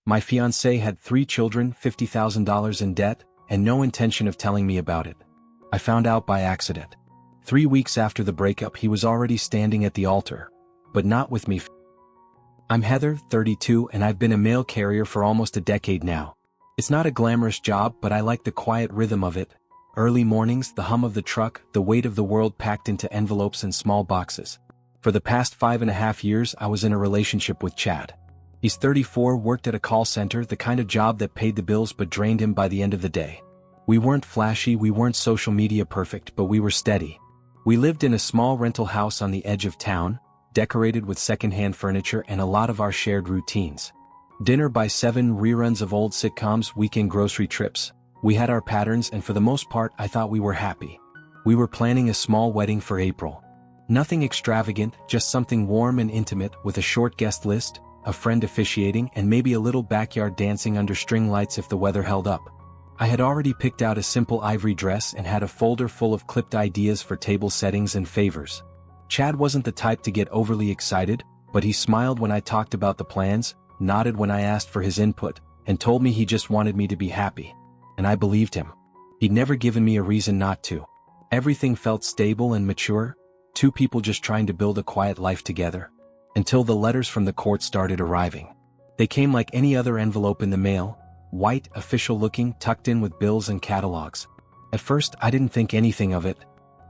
My fiancé had 3 children, $50,000 in debt, and no intention of telling me about it. I found out by accident. 3 weeks after the breakup, he was already standing at the altar. But not with me. I'm Heather, 32, and I've been a mail carrier for almost a decade now. It's not a glamorous job, but I like the quiet rhythm of it. Early mornings, the hum of the truck, the weight of the world packed into envelopes and small boxes. For the past 5.5 years, I was in a relationship with Chad. He's 34, worked at a call center, the kind of job that paid the bills but drained him by the end of the day. We weren't flashy, we weren't social media perfect, but we were steady. We lived in a small rental house on the edge of town, decorated with secondhand furniture and a lot of our shared routines. Dinner by 7, reruns of old sitcoms, weekend grocery trips. We had our patterns, and for the most part, I thought we were happy. We were planning a small wedding for April. Nothing extravagant, just something warm and intimate with a short guest list, a friend officiating, and maybe a little backyard dancing under string lights if the weather held up. I had already picked out a simple ivory dress and had a folder full of clipped ideas for table settings and favors. Chad wasn't the type to get overly excited, but he smiled when I talked about the plans, nodded when I asked for his input, and told me he just wanted me to be happy. And I believed him. He'd never given me a reason not to. Everything felt stable and mature, 2 people just trying to build a quiet life together. Until the letters from the court started arriving. They came like any other envelope in the mail, white, official-looking, tucked in with bills and catalogs. At first, I didn't think anything of it.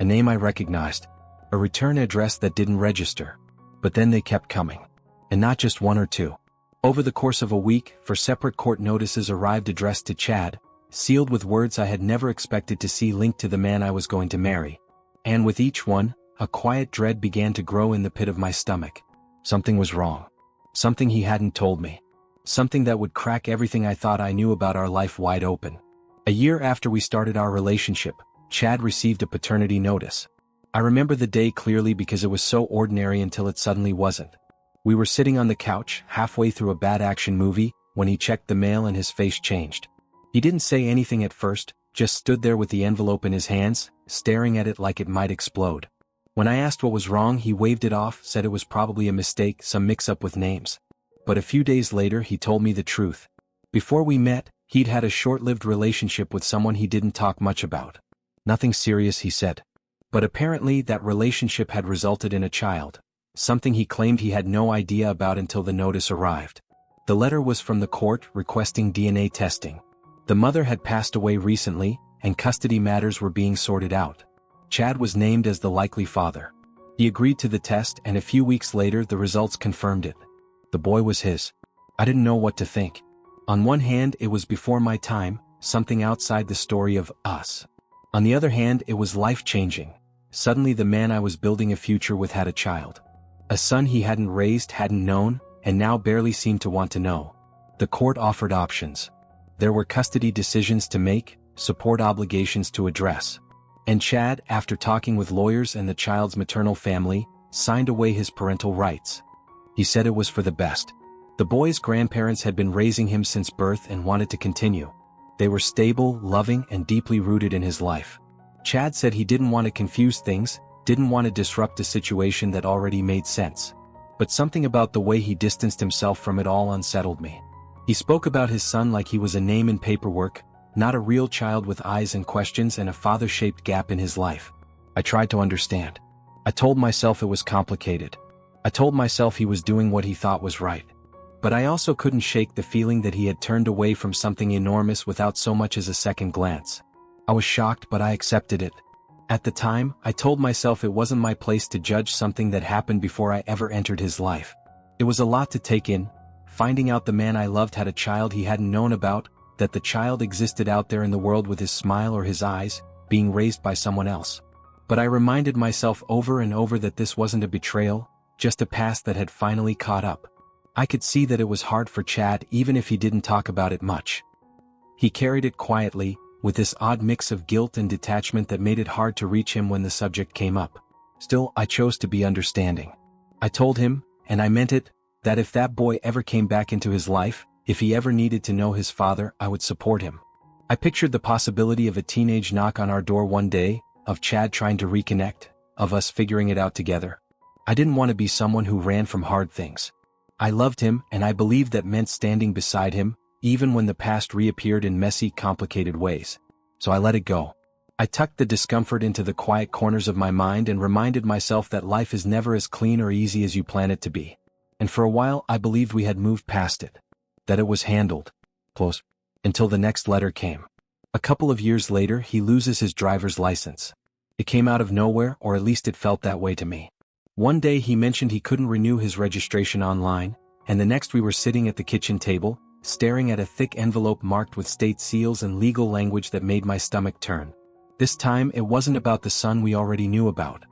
A name I recognized. A return address that didn't register. But then they kept coming. And not just 1 or 2. Over the course of a week, 4 separate court notices arrived addressed to Chad, sealed with words I had never expected to see linked to the man I was going to marry. And with each one, a quiet dread began to grow in the pit of my stomach. Something was wrong. Something he hadn't told me. Something that would crack everything I thought I knew about our life wide open. A year after we started our relationship, Chad received a paternity notice. I remember the day clearly because it was so ordinary until it suddenly wasn't. We were sitting on the couch, halfway through a bad action movie, when he checked the mail and his face changed. He didn't say anything at first, just stood there with the envelope in his hands, staring at it like it might explode. When I asked what was wrong, he waved it off, said it was probably a mistake, some mix-up with names. But a few days later, he told me the truth. Before we met, he'd had a short-lived relationship with someone he didn't talk much about. Nothing serious, he said. But apparently, that relationship had resulted in a child. Something he claimed he had no idea about until the notice arrived. The letter was from the court, requesting DNA testing. The mother had passed away recently, and custody matters were being sorted out. Chad was named as the likely father. He agreed to the test, and a few weeks later the results confirmed it. The boy was his. I didn't know what to think. On one hand, it was before my time, something outside the story of us. On the other hand, it was life-changing. Suddenly the man I was building a future with had a child. A son he hadn't raised, hadn't known, and now barely seemed to want to know. The court offered options. There were custody decisions to make, support obligations to address. And Chad, after talking with lawyers and the child's maternal family, signed away his parental rights. He said it was for the best. The boy's grandparents had been raising him since birth and wanted to continue. They were stable, loving, and deeply rooted in his life. Chad said he didn't want to confuse things, didn't want to disrupt a situation that already made sense. But something about the way he distanced himself from it all unsettled me. He spoke about his son like he was a name in paperwork, not a real child with eyes and questions and a father-shaped gap in his life. I tried to understand. I told myself it was complicated. I told myself he was doing what he thought was right. But I also couldn't shake the feeling that he had turned away from something enormous without so much as a second glance. I was shocked, but I accepted it. At the time, I told myself it wasn't my place to judge something that happened before I ever entered his life. It was a lot to take in, finding out the man I loved had a child he hadn't known about, that the child existed out there in the world with his smile or his eyes, being raised by someone else. But I reminded myself over and over that this wasn't a betrayal, just a past that had finally caught up. I could see that it was hard for Chad even if he didn't talk about it much. He carried it quietly, with this odd mix of guilt and detachment that made it hard to reach him when the subject came up. Still, I chose to be understanding. I told him, and I meant it, that if that boy ever came back into his life, if he ever needed to know his father, I would support him. I pictured the possibility of a teenage knock on our door one day, of Chad trying to reconnect, of us figuring it out together. I didn't want to be someone who ran from hard things. I loved him, and I believed that meant standing beside him, even when the past reappeared in messy, complicated ways. So I let it go. I tucked the discomfort into the quiet corners of my mind and reminded myself that life is never as clean or easy as you plan it to be. And for a while I believed we had moved past it. That it was handled. Close. Until the next letter came. A couple of years later he loses his driver's license. It came out of nowhere, or at least it felt that way to me. One day he mentioned he couldn't renew his registration online, and the next we were sitting at the kitchen table, staring at a thick envelope marked with state seals and legal language that made my stomach turn. This time it wasn't about the son we already knew about.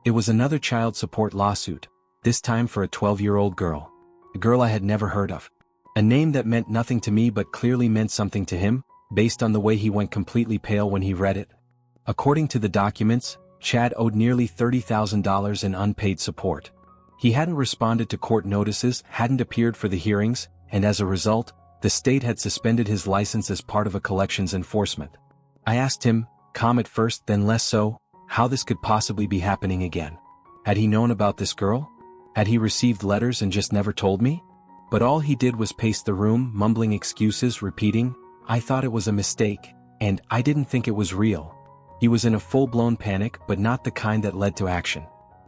It was another child support lawsuit, this time for a 12-year-old girl. A girl I had never heard of. A name that meant nothing to me but clearly meant something to him, based on the way he went completely pale when he read it. According to the documents, Chad owed nearly $30,000 in unpaid support. He hadn't responded to court notices, hadn't appeared for the hearings, and as a result, the state had suspended his license as part of a collections enforcement. I asked him, calm at first then less so, how this could possibly be happening again. Had he known about this girl? Had he received letters and just never told me? But all he did was pace the room, mumbling excuses, repeating, I thought it was a mistake, and I didn't think it was real. He was in a full-blown panic, but not the kind that led to action.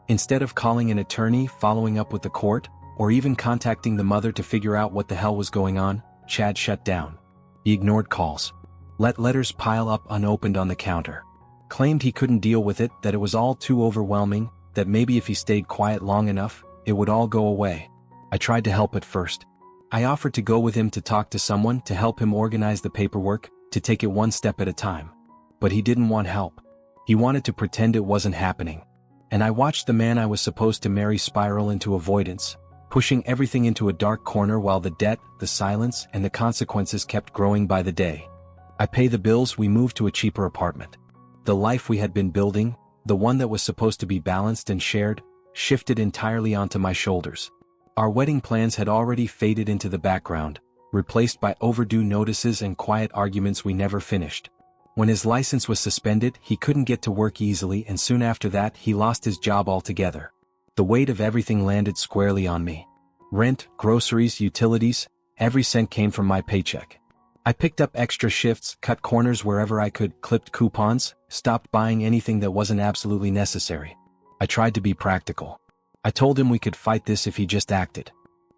Instead of calling an attorney, following up with the court, or even contacting the mother to figure out what the hell was going on, Chad shut down. He ignored calls. Let letters pile up unopened on the counter. Claimed he couldn't deal with it, that it was all too overwhelming, that maybe if he stayed quiet long enough, it would all go away. I tried to help at first. I offered to go with him to talk to someone to help him organize the paperwork, to take it one step at a time. But he didn't want help. He wanted to pretend it wasn't happening. And I watched the man I was supposed to marry spiral into avoidance, pushing everything into a dark corner while the debt, the silence, and the consequences kept growing by the day. I pay the bills, we moved to a cheaper apartment. The life we had been building, the one that was supposed to be balanced and shared, shifted entirely onto my shoulders. Our wedding plans had already faded into the background, replaced by overdue notices and quiet arguments we never finished. When his license was suspended, he couldn't get to work easily, and soon after that he lost his job altogether. The weight of everything landed squarely on me. Rent, groceries, utilities, every cent came from my paycheck. I picked up extra shifts, cut corners wherever I could, clipped coupons, stopped buying anything that wasn't absolutely necessary. I tried to be practical. I told him we could fight this if he just acted.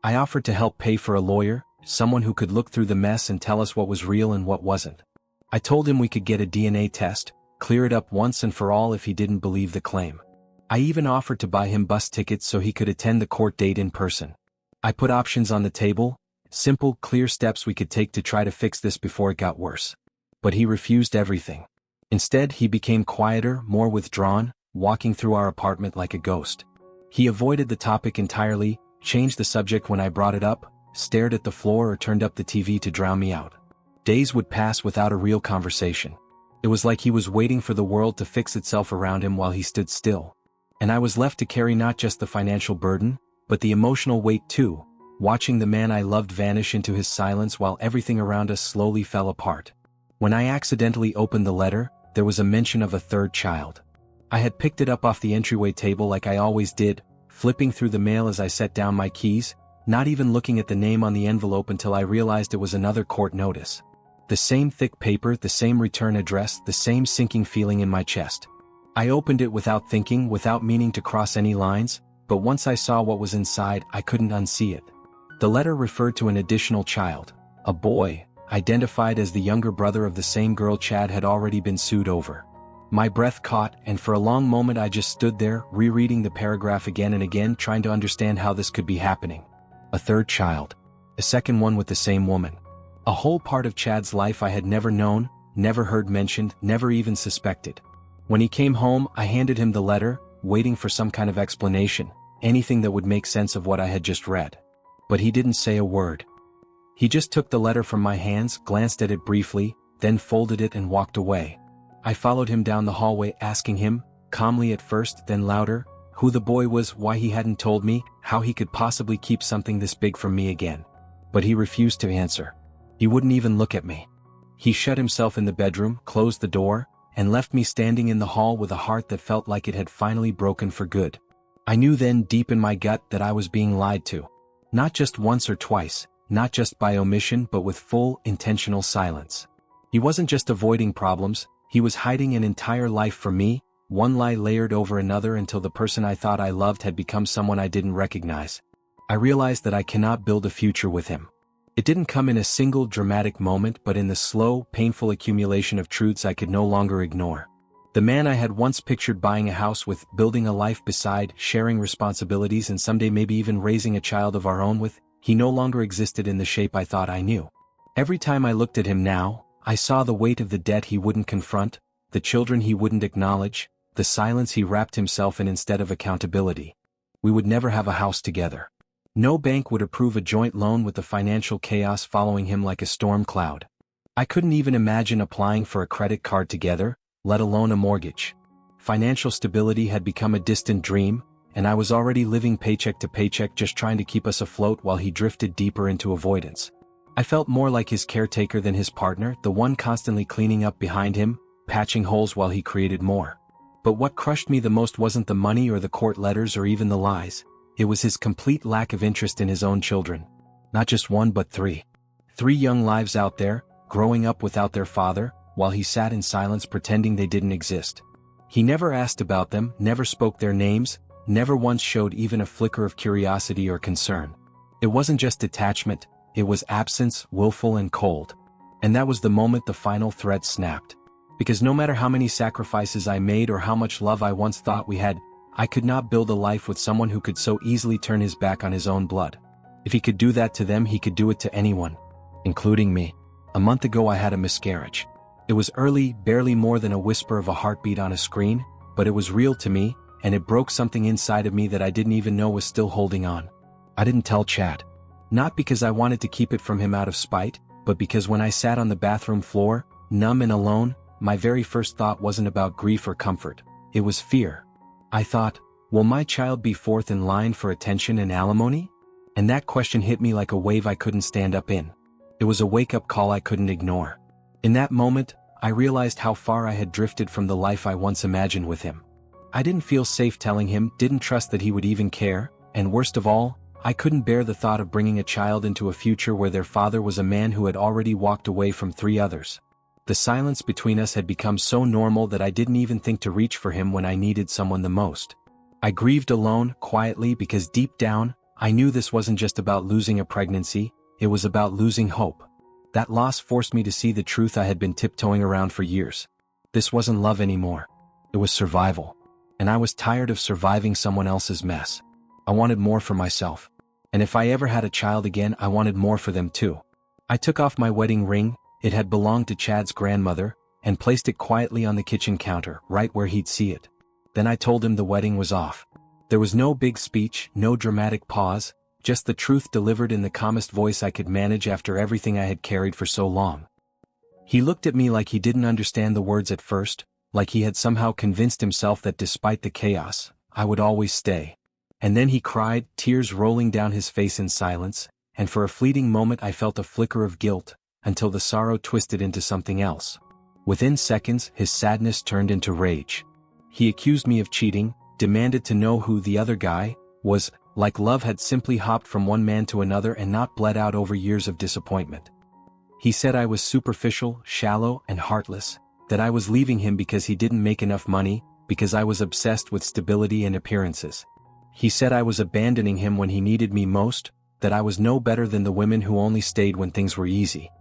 I offered to help pay for a lawyer, someone who could look through the mess and tell us what was real and what wasn't. I told him we could get a DNA test, clear it up once and for all if he didn't believe the claim. I even offered to buy him bus tickets so he could attend the court date in person. I put options on the table, simple, clear steps we could take to try to fix this before it got worse. But he refused everything. Instead, he became quieter, more withdrawn, walking through our apartment like a ghost. He avoided the topic entirely, changed the subject when I brought it up, stared at the floor or turned up the TV to drown me out. Days would pass without a real conversation. It was like he was waiting for the world to fix itself around him while he stood still. And I was left to carry not just the financial burden, but the emotional weight too, watching the man I loved vanish into his silence while everything around us slowly fell apart. When I accidentally opened the letter, there was a mention of a third child. I had picked it up off the entryway table like I always did, flipping through the mail as I set down my keys, not even looking at the name on the envelope until I realized it was another court notice. The same thick paper, the same return address, the same sinking feeling in my chest. I opened it without thinking, without meaning to cross any lines, but once I saw what was inside, I couldn't unsee it. The letter referred to an additional child, a boy, identified as the younger brother of the same girl Chad had already been sued over. My breath caught, and for a long moment I just stood there, rereading the paragraph again and again, trying to understand how this could be happening. A third child. A second one with the same woman. A whole part of Chad's life I had never known, never heard mentioned, never even suspected. When he came home, I handed him the letter, waiting for some kind of explanation, anything that would make sense of what I had just read. But he didn't say a word. He just took the letter from my hands, glanced at it briefly, then folded it and walked away. I followed him down the hallway, asking him, calmly at first, then louder, who the boy was, why he hadn't told me, how he could possibly keep something this big from me again. But he refused to answer. He wouldn't even look at me. He shut himself in the bedroom, closed the door, and left me standing in the hall with a heart that felt like it had finally broken for good. I knew then, deep in my gut, that I was being lied to. Not just once or twice, not just by omission but with full, intentional silence. He wasn't just avoiding problems, he was hiding an entire life from me, one lie layered over another until the person I thought I loved had become someone I didn't recognize. I realized that I cannot build a future with him. It didn't come in a single dramatic moment but in the slow, painful accumulation of truths I could no longer ignore. The man I had once pictured buying a house with, building a life beside, sharing responsibilities and someday maybe even raising a child of our own with, he no longer existed in the shape I thought I knew. Every time I looked at him now, I saw the weight of the debt he wouldn't confront, the children he wouldn't acknowledge, the silence he wrapped himself in instead of accountability. We would never have a house together. No bank would approve a joint loan with the financial chaos following him like a storm cloud. I couldn't even imagine applying for a credit card together, let alone a mortgage. Financial stability had become a distant dream, and I was already living paycheck to paycheck just trying to keep us afloat while he drifted deeper into avoidance. I felt more like his caretaker than his partner, the one constantly cleaning up behind him, patching holes while he created more. But what crushed me the most wasn't the money or the court letters or even the lies. It was his complete lack of interest in his own children. Not just one but three. 3 young lives out there, growing up without their father, while he sat in silence pretending they didn't exist. He never asked about them, never spoke their names, never once showed even a flicker of curiosity or concern. It wasn't just detachment, it was absence, willful and cold. And that was the moment the final thread snapped. Because no matter how many sacrifices I made or how much love I once thought we had, I could not build a life with someone who could so easily turn his back on his own blood. If he could do that to them, he could do it to anyone, including me. A month ago I had a miscarriage. It was early, barely more than a whisper of a heartbeat on a screen, but it was real to me, and it broke something inside of me that I didn't even know was still holding on. I didn't tell Chad. Not because I wanted to keep it from him out of spite, but because when I sat on the bathroom floor, numb and alone, my very first thought wasn't about grief or comfort. It was fear. I thought, will my child be fourth in line for attention and alimony? And that question hit me like a wave I couldn't stand up in. It was a wake-up call I couldn't ignore. In that moment, I realized how far I had drifted from the life I once imagined with him. I didn't feel safe telling him, didn't trust that he would even care, and worst of all, I couldn't bear the thought of bringing a child into a future where their father was a man who had already walked away from 3 others. The silence between us had become so normal that I didn't even think to reach for him when I needed someone the most. I grieved alone, quietly, because deep down, I knew this wasn't just about losing a pregnancy, it was about losing hope. That loss forced me to see the truth I had been tiptoeing around for years. This wasn't love anymore. It was survival. And I was tired of surviving someone else's mess. I wanted more for myself. And if I ever had a child again, I wanted more for them too. I took off my wedding ring, it had belonged to Chad's grandmother, and placed it quietly on the kitchen counter, right where he'd see it. Then I told him the wedding was off. There was no big speech, no dramatic pause, just the truth delivered in the calmest voice I could manage after everything I had carried for so long. He looked at me like he didn't understand the words at first, like he had somehow convinced himself that despite the chaos, I would always stay. And then he cried, tears rolling down his face in silence, and for a fleeting moment I felt a flicker of guilt, until the sorrow twisted into something else. Within seconds, his sadness turned into rage. He accused me of cheating, demanded to know who the other guy was, like love had simply hopped from one man to another and not bled out over years of disappointment. He said I was superficial, shallow, and heartless, that I was leaving him because he didn't make enough money, because I was obsessed with stability and appearances. He said I was abandoning him when he needed me most, that I was no better than the women who only stayed when things were easy.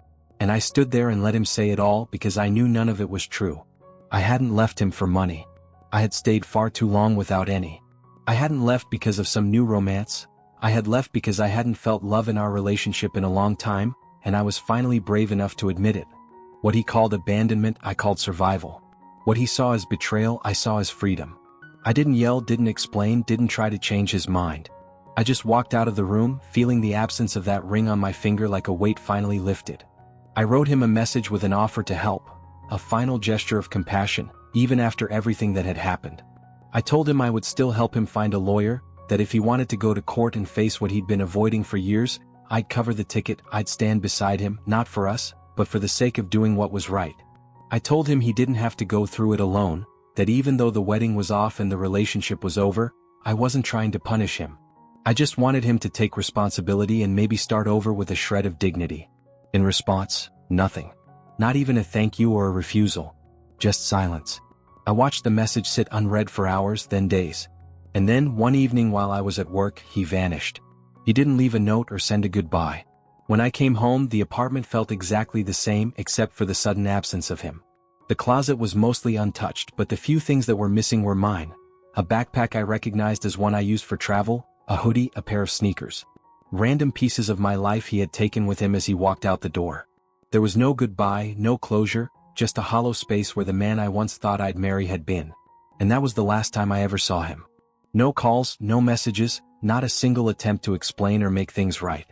And I stood there and let him say it all because I knew none of it was true. I hadn't left him for money. I had stayed far too long without any. I hadn't left because of some new romance. I had left because I hadn't felt love in our relationship in a long time, and I was finally brave enough to admit it. What he called abandonment, I called survival. What he saw as betrayal, I saw as freedom. I didn't yell, didn't explain, didn't try to change his mind. I just walked out of the room, feeling the absence of that ring on my finger like a weight finally lifted. I wrote him a message with an offer to help, a final gesture of compassion, even after everything that had happened. I told him I would still help him find a lawyer, that if he wanted to go to court and face what he'd been avoiding for years, I'd cover the ticket, I'd stand beside him, not for us, but for the sake of doing what was right. I told him he didn't have to go through it alone, that even though the wedding was off and the relationship was over, I wasn't trying to punish him. I just wanted him to take responsibility and maybe start over with a shred of dignity. In response, nothing. Not even a thank you or a refusal. Just silence. I watched the message sit unread for hours, then days. And then, one evening while I was at work, he vanished. He didn't leave a note or send a goodbye. When I came home, the apartment felt exactly the same except for the sudden absence of him. The closet was mostly untouched, but the few things that were missing were mine. A backpack I recognized as one I used for travel, a hoodie, a pair of sneakers. Random pieces of my life he had taken with him as he walked out the door. There was no goodbye, no closure, just a hollow space where the man I once thought I'd marry had been. And that was the last time I ever saw him. No calls, no messages, not a single attempt to explain or make things right.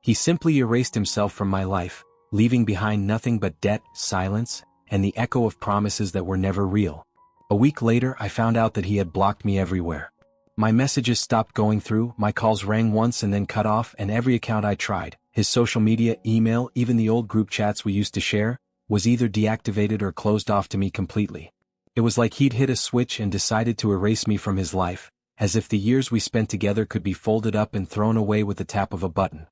He simply erased himself from my life, leaving behind nothing but debt, silence, and the echo of promises that were never real. A week later, I found out that he had blocked me everywhere. My messages stopped going through, my calls rang once and then cut off, and every account I tried, his social media, email, even the old group chats we used to share, was either deactivated or closed off to me completely. It was like he'd hit a switch and decided to erase me from his life, as if the years we spent together could be folded up and thrown away with the tap of a button.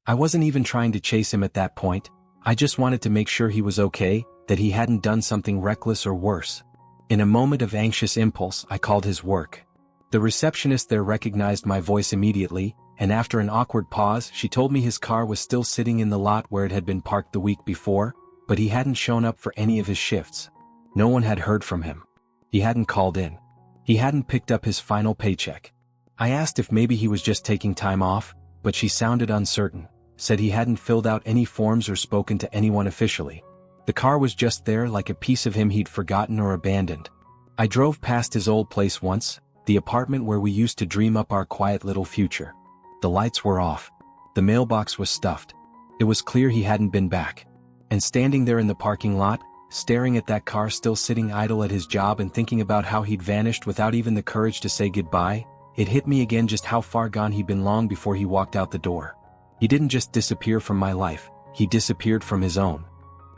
I wasn't even trying to chase him at that point. I just wanted to make sure he was okay, that he hadn't done something reckless or worse. In a moment of anxious impulse, I called his work. The receptionist there recognized my voice immediately, and after an awkward pause, she told me his car was still sitting in the lot where it had been parked the week before, but he hadn't shown up for any of his shifts. No one had heard from him. He hadn't called in. He hadn't picked up his final paycheck. I asked if maybe he was just taking time off, but she sounded uncertain, said he hadn't filled out any forms or spoken to anyone officially. The car was just there, like a piece of him he'd forgotten or abandoned. I drove past his old place once, the apartment where we used to dream up our quiet little future. The lights were off. The mailbox was stuffed. It was clear he hadn't been back. And standing there in the parking lot, staring at that car still sitting idle at his job and thinking about how he'd vanished without even the courage to say goodbye, it hit me again just how far gone he'd been long before he walked out the door. He didn't just disappear from my life, he disappeared from his own.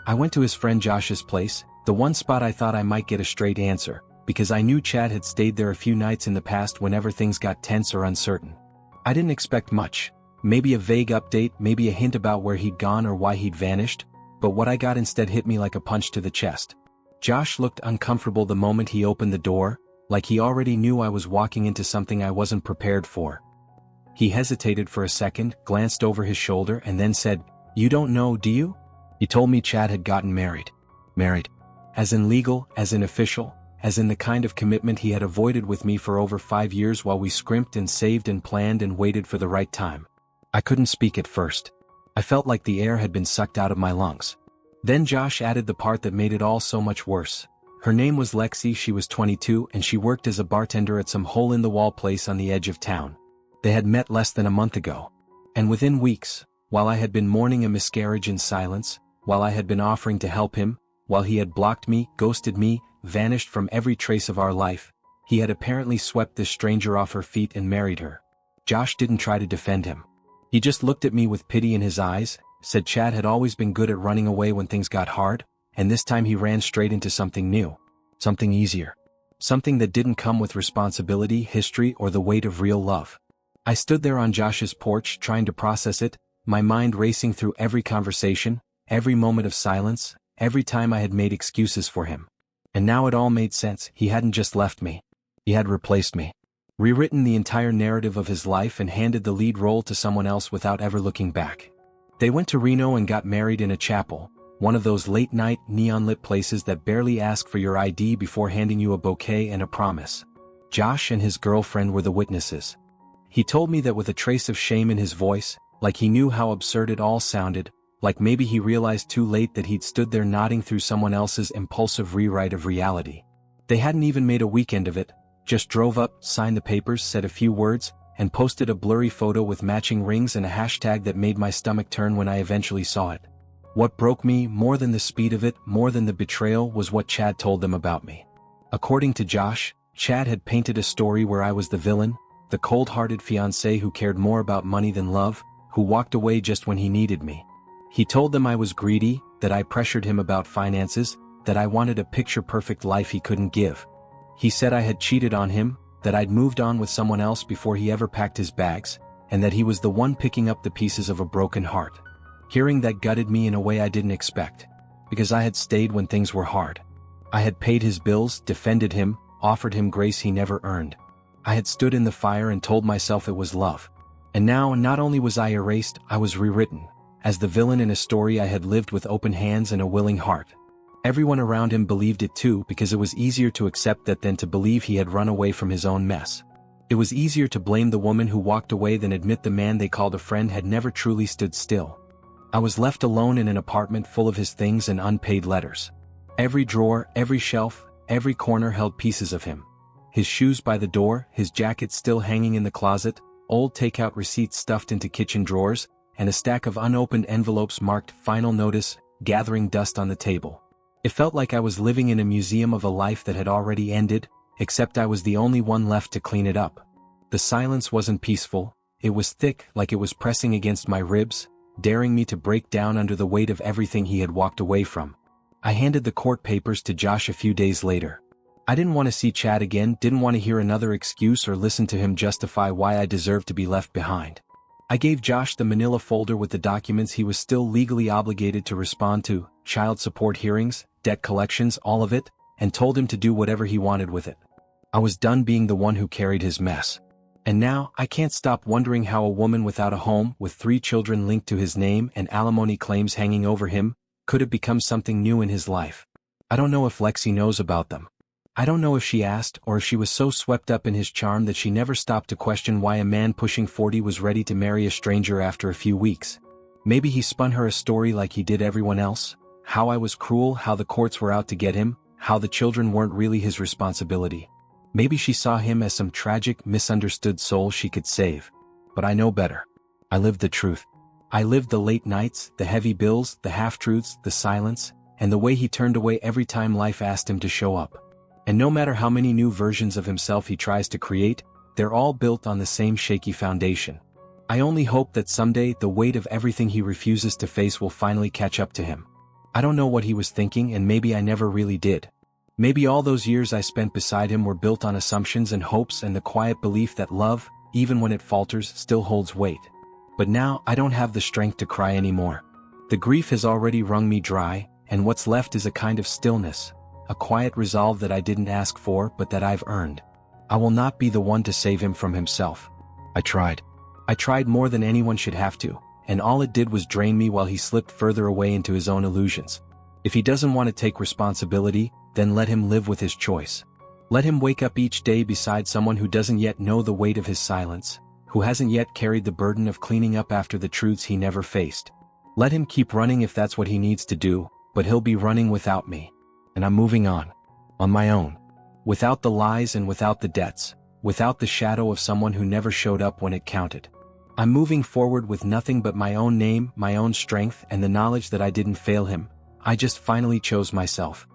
I went to his friend Josh's place, the one spot I thought I might get a straight answer, because I knew Chad had stayed there a few nights in the past whenever things got tense or uncertain. I didn't expect much. Maybe a vague update, maybe a hint about where he'd gone or why he'd vanished, but what I got instead hit me like a punch to the chest. Josh looked uncomfortable the moment he opened the door, like he already knew I was walking into something I wasn't prepared for. He hesitated for a second, glanced over his shoulder, and then said, "You don't know, do you?" He told me Chad had gotten married. Married. As in legal, as in official, as in the kind of commitment he had avoided with me for over 5 years while we scrimped and saved and planned and waited for the right time. I couldn't speak at first. I felt like the air had been sucked out of my lungs. Then Josh added the part that made it all so much worse. Her name was Lexi, she was 22, and she worked as a bartender at some hole-in-the-wall place on the edge of town. They had met less than a month ago. And within weeks, while I had been mourning a miscarriage in silence, while I had been offering to help him, while he had blocked me, ghosted me, vanished from every trace of our life, he had apparently swept this stranger off her feet and married her. Josh didn't try to defend him. He just looked at me with pity in his eyes, said Chad had always been good at running away when things got hard, and this time he ran straight into something new. Something easier. Something that didn't come with responsibility, history, or the weight of real love. I stood there on Josh's porch trying to process it, my mind racing through every conversation, every moment of silence, every time I had made excuses for him. And now it all made sense. He hadn't just left me. He had replaced me. Rewritten the entire narrative of his life and handed the lead role to someone else without ever looking back. They went to Reno and got married in a chapel, one of those late-night, neon-lit places that barely ask for your ID before handing you a bouquet and a promise. Josh and his girlfriend were the witnesses. He told me that with a trace of shame in his voice, like he knew how absurd it all sounded, like maybe he realized too late that he'd stood there nodding through someone else's impulsive rewrite of reality. They hadn't even made a weekend of it, just drove up, signed the papers, said a few words, and posted a blurry photo with matching rings and a hashtag that made my stomach turn when I eventually saw it. What broke me, more than the speed of it, more than the betrayal, was what Chad told them about me. According to Josh, Chad had painted a story where I was the villain, the cold-hearted fiancé who cared more about money than love, who walked away just when he needed me. He told them I was greedy, that I pressured him about finances, that I wanted a picture-perfect life he couldn't give. He said I had cheated on him, that I'd moved on with someone else before he ever packed his bags, and that he was the one picking up the pieces of a broken heart. Hearing that gutted me in a way I didn't expect, because I had stayed when things were hard. I had paid his bills, defended him, offered him grace he never earned. I had stood in the fire and told myself it was love. And now, not only was I erased, I was rewritten, as the villain in a story I had lived with open hands and a willing heart. Everyone around him believed it too, because it was easier to accept that than to believe he had run away from his own mess. It was easier to blame the woman who walked away than admit the man they called a friend had never truly stood still. I was left alone in an apartment full of his things and unpaid letters. Every drawer, every shelf, every corner held pieces of him. His shoes by the door, his jacket still hanging in the closet, old takeout receipts stuffed into kitchen drawers, and a stack of unopened envelopes marked "Final Notice" gathering dust on the table. It felt like I was living in a museum of a life that had already ended, except I was the only one left to clean it up. The silence wasn't peaceful, it was thick, like it was pressing against my ribs, daring me to break down under the weight of everything he had walked away from. I handed the court papers to Josh a few days later. I didn't want to see Chad again, didn't want to hear another excuse or listen to him justify why I deserved to be left behind. I gave Josh the manila folder with the documents he was still legally obligated to respond to, child support hearings, debt collections, all of it, and told him to do whatever he wanted with it. I was done being the one who carried his mess. And now, I can't stop wondering how a woman without a home, with 3 children linked to his name and alimony claims hanging over him, could have become something new in his life. I don't know if Lexi knows about them. I don't know if she asked, or if she was so swept up in his charm that she never stopped to question why a man pushing 40 was ready to marry a stranger after a few weeks. Maybe he spun her a story like he did everyone else, how I was cruel, how the courts were out to get him, how the children weren't really his responsibility. Maybe she saw him as some tragic, misunderstood soul she could save. But I know better. I lived the truth. I lived the late nights, the heavy bills, the half-truths, the silence, and the way he turned away every time life asked him to show up. And no matter how many new versions of himself he tries to create, they're all built on the same shaky foundation. I only hope that someday the weight of everything he refuses to face will finally catch up to him. I don't know what he was thinking, and maybe I never really did. Maybe all those years I spent beside him were built on assumptions and hopes and the quiet belief that love, even when it falters, still holds weight. But now, I don't have the strength to cry anymore. The grief has already wrung me dry, and what's left is a kind of stillness, a quiet resolve that I didn't ask for but that I've earned. I will not be the one to save him from himself. I tried. I tried more than anyone should have to, and all it did was drain me while he slipped further away into his own illusions. If he doesn't want to take responsibility, then let him live with his choice. Let him wake up each day beside someone who doesn't yet know the weight of his silence, who hasn't yet carried the burden of cleaning up after the truths he never faced. Let him keep running if that's what he needs to do, but he'll be running without me. And I'm moving on my own. Without the lies and without the debts, without the shadow of someone who never showed up when it counted. I'm moving forward with nothing but my own name, my own strength, and the knowledge that I didn't fail him. I just finally chose myself.